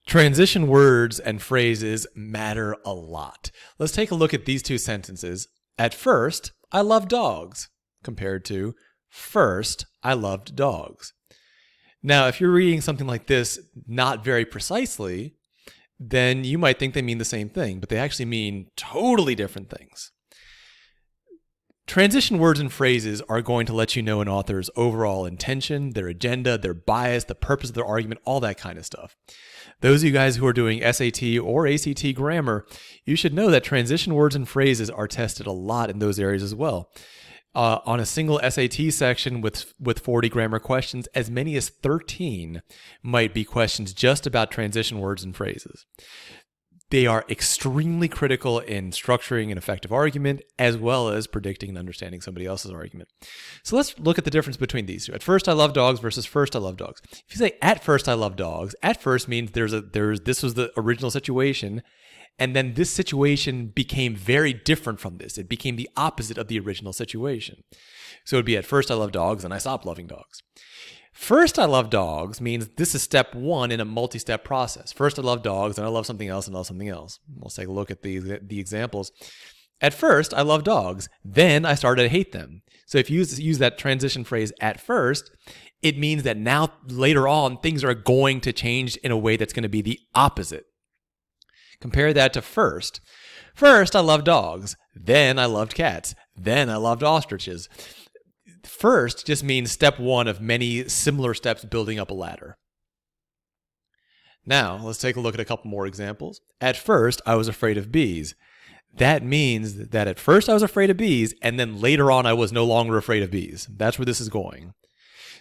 Transition words and phrases matter a lot. Let's take a look at these two sentences. At first, I loved dogs, compared to first, I loved dogs. Now, if you're reading something like this not very precisely, then you might think they mean the same thing, but they actually mean totally different things. Transition words and phrases are going to let you know an author's overall intention, their agenda, their bias, the purpose of their argument, all that kind of stuff. Those of you guys who are doing SAT or ACT grammar, you should know that transition words and phrases are tested a lot in those areas as well. On a single SAT section with 40 grammar questions, as many as 13 might be questions just about transition words and phrases. They are extremely critical in structuring an effective argument, as well as predicting and understanding somebody else's argument. So let's look at the difference between these two. At first, I love dogs versus first, I love dogs. If you say at first, I love dogs, at first means this was the original situation, and then this situation became very different from this. It became the opposite of the original situation. So it would be at first, I love dogs, and I stopped loving dogs. First, I love dogs means this is step one in a multi-step process. First, I love dogs, and I love something else, and I love something else. Let's take a look at the examples. At first, I love dogs. Then I started to hate them. So if you use that transition phrase at first, it means that now later on, things are going to change in a way that's going to be the opposite. Compare that to first. First, I loved dogs. Then I loved cats. Then I loved ostriches. First just means step one of many similar steps building up a ladder. Now, let's take a look at a couple more examples. At first, I was afraid of bees. That means that at first I was afraid of bees, and then later on I was no longer afraid of bees. That's where this is going.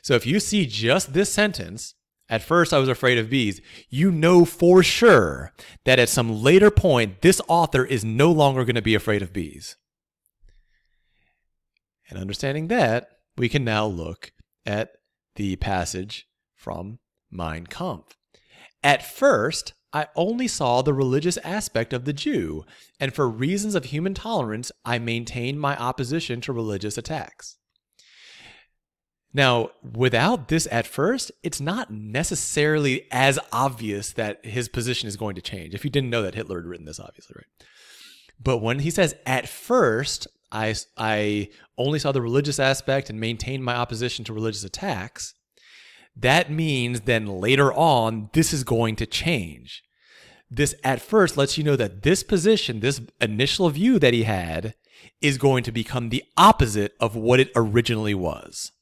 So if you see just this sentence, at first I was afraid of bees, you know for sure that at some later point, this author is no longer going to be afraid of bees. And understanding that, we can now look at the passage from Mein Kampf. At first, I only saw the religious aspect of the Jew, and for reasons of human tolerance, I maintained my opposition to religious attacks. Now, without this at first, it's not necessarily as obvious that his position is going to change. If you didn't know that Hitler had written this, obviously, right? But when he says at first, I only saw the religious aspect and maintained my opposition to religious attacks, that means then later on, this is going to change. This at first lets you know that this position, this initial view that he had, is going to become the opposite of what it originally was.